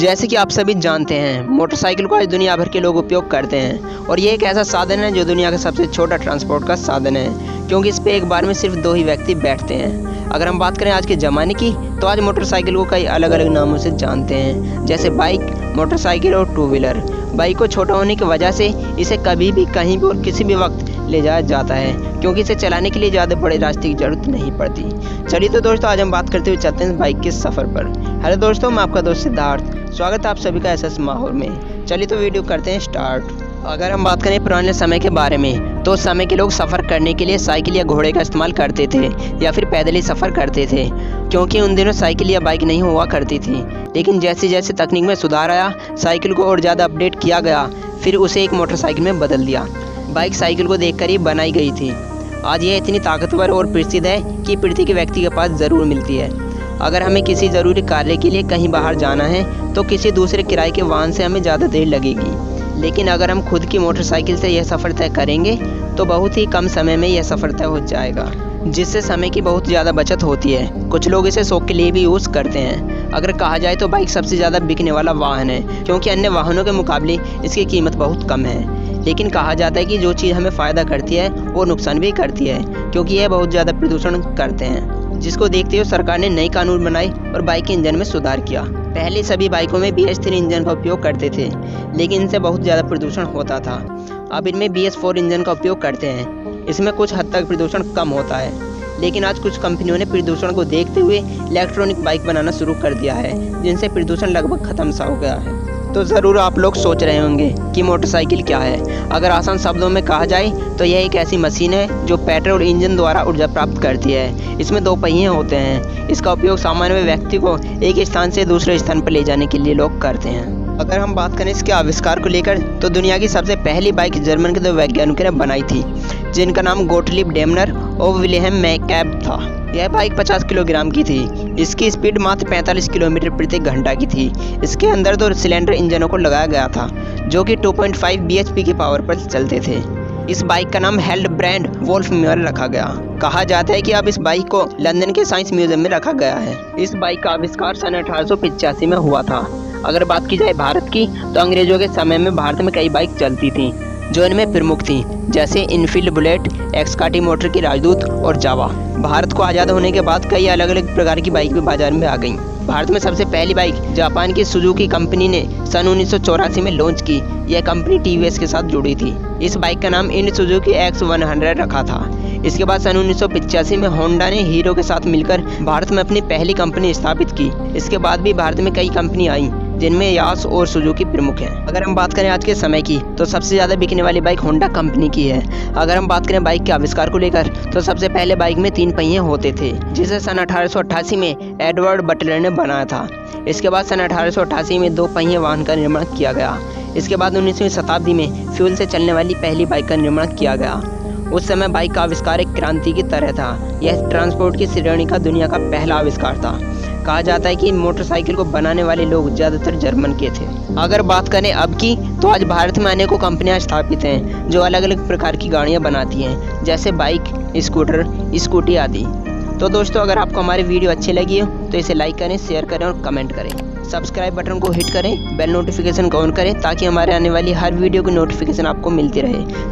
जैसे कि आप सभी जानते हैं, मोटरसाइकिल को आज दुनिया भर के लोग उपयोग करते हैं और ये एक ऐसा साधन है जो दुनिया का सबसे छोटा ट्रांसपोर्ट का साधन है, क्योंकि इस पे एक बार में सिर्फ 2 ही व्यक्ति बैठते हैं। अगर हम बात करें आज के ज़माने की, तो आज मोटरसाइकिल को कई अलग अलग नामों से जानते हैं, जैसे बाइक, मोटरसाइकिल और 2 व्हीलर। बाइक को छोटा होने की वजह से इसे कभी भी, कहीं भी और किसी भी वक्त ले जाया जाता है, क्योंकि इसे चलाने के लिए ज़्यादा बड़े रास्ते की जरूरत नहीं पड़ती। चलिए तो दोस्तों, आज हम बात करते हुए चलते हैं बाइक के सफ़र पर। हेलो दोस्तों, मैं आपका दोस्त सिद्धार्थ, स्वागत है आप सभी का एसएस माहौल में। चलिए तो वीडियो करते हैं स्टार्ट। अगर हम बात करें पुराने समय के बारे में, तो उस समय के लोग सफ़र करने के लिए साइकिल या घोड़े का इस्तेमाल करते थे या फिर पैदल ही सफ़र करते थे, क्योंकि उन दिनों साइकिल या बाइक नहीं हुआ करती थी। लेकिन जैसे जैसे तकनीक में सुधार आया, साइकिल को और ज़्यादा अपडेट किया गया, फिर उसे एक मोटरसाइकिल में बदल दिया। बाइक साइकिल को देखकर ही बनाई गई थी। आज यह इतनी ताकतवर और प्रसिद्ध है कि पृथ्वी के व्यक्ति के पास ज़रूर मिलती है। अगर हमें किसी ज़रूरी कार्य के लिए कहीं बाहर जाना है, तो किसी दूसरे किराए के वाहन से हमें ज़्यादा देर लगेगी। लेकिन अगर हम खुद की मोटरसाइकिल से यह सफ़र तय करेंगे, तो बहुत ही कम समय में यह सफ़र तय हो जाएगा, जिससे समय की बहुत ज़्यादा बचत होती है। कुछ लोग इसे शौक के लिए भी यूज़ करते हैं। अगर कहा जाए तो बाइक सबसे ज़्यादा बिकने वाला वाहन है, क्योंकि अन्य वाहनों के मुकाबले इसकी कीमत बहुत कम है। लेकिन कहा जाता है कि जो चीज़ हमें फ़ायदा करती है वो नुकसान भी करती है, क्योंकि यह बहुत ज़्यादा प्रदूषण करते हैं, जिसको देखते हुए सरकार ने नई कानून बनाए और बाइक के इंजन में सुधार किया। पहले सभी बाइकों में BS3 इंजन का उपयोग करते थे, लेकिन इनसे बहुत ज़्यादा प्रदूषण होता था। अब इनमें BS4 इंजन का उपयोग करते हैं। इसमें कुछ हद तक प्रदूषण कम होता है, लेकिन आज कुछ कंपनियों ने प्रदूषण को देखते हुए इलेक्ट्रॉनिक बाइक बनाना शुरू कर दिया है, जिनसे प्रदूषण लगभग ख़त्म सा हो गया है। तो ज़रूर आप लोग सोच रहे होंगे कि मोटरसाइकिल क्या है। अगर आसान शब्दों में कहा जाए तो यह एक ऐसी मशीन है जो पेट्रोल इंजन द्वारा ऊर्जा प्राप्त करती है। इसमें 2 पहिए होते हैं। इसका उपयोग सामान्य व्यक्ति को एक स्थान से दूसरे स्थान पर ले जाने के लिए लोग करते हैं। अगर हम बात करें इसके आविष्कार को लेकर, तो दुनिया की सबसे पहली बाइक जर्मन के 2 वैज्ञानिकों ने बनाई थी, जिनका नाम गोटलिब डेमनर और विल्हेम मैकैब था। यह बाइक 50 किलोग्राम की थी। इसकी स्पीड मात्र 45 किलोमीटर प्रति घंटा की थी। इसके अंदर 2 सिलेंडर इंजनों को लगाया गया था, जो कि 2.5 bhp की पावर पर चलते थे। इस बाइक का नाम हेल्डब्रैंड वोल्फमीयर रखा गया। कहा जाता है कि अब इस बाइक को लंदन के साइंस म्यूजियम में रखा गया है। इस बाइक का आविष्कार सन 1885 में हुआ था। अगर बात की जाए भारत की, तो अंग्रेजों के समय में भारत में कई बाइक चलती थी, जो इनमें प्रमुख थी, जैसे इनफील्ड बुलेट, एक्सकाटी मोटर की राजदूत और जावा। भारत को आज़ाद होने के बाद कई अलग अलग प्रकार की बाइक भी बाजार में आ गईं। भारत में सबसे पहली बाइक जापान की सुजुकी कंपनी ने सन 1984 में लॉन्च की। यह कंपनी TVS के साथ जुड़ी थी। इस बाइक का नाम इन सुजुकी X100 रखा था। इसके बाद सन 1985 में होंडा ने हीरो के साथ मिलकर भारत में अपनी पहली कंपनी स्थापित की। इसके बाद भी भारत में कई कंपनी आई, जिनमें यास और सुजुकी प्रमुख हैं। अगर हम बात करें आज के समय की, तो सबसे ज़्यादा बिकने वाली बाइक होंडा कंपनी की है। अगर हम बात करें बाइक के आविष्कार को लेकर, तो सबसे पहले बाइक में 3 पहिए होते थे, जिसे सन 1888 में एडवर्ड बटलर ने बनाया था। इसके बाद सन 1888 में 2 पहिए वाहन का निर्माण किया गया। इसके बाद 19वीं शताब्दी में फ्यूल से चलने वाली पहली बाइक का निर्माण किया गया। उस समय बाइक का आविष्कार एक क्रांति की तरह था। यह ट्रांसपोर्ट की श्रेणी का दुनिया का पहला आविष्कार था। कहा जाता है कि मोटरसाइकिल को बनाने वाले लोग ज़्यादातर जर्मन के थे। अगर बात करें अब की, तो आज भारत में अनेकों कंपनियां स्थापित हैं, जो अलग अलग प्रकार की गाड़ियां बनाती हैं, जैसे बाइक, स्कूटर, स्कूटी आदि। तो दोस्तों, अगर आपको हमारी वीडियो अच्छी लगी हो तो इसे लाइक करें, शेयर करें और कमेंट करें। सब्सक्राइब बटन को हिट करें, बेल नोटिफिकेशन को ऑन करें, ताकि हमारे आने वाली हर वीडियो की नोटिफिकेशन आपको मिलती रहे।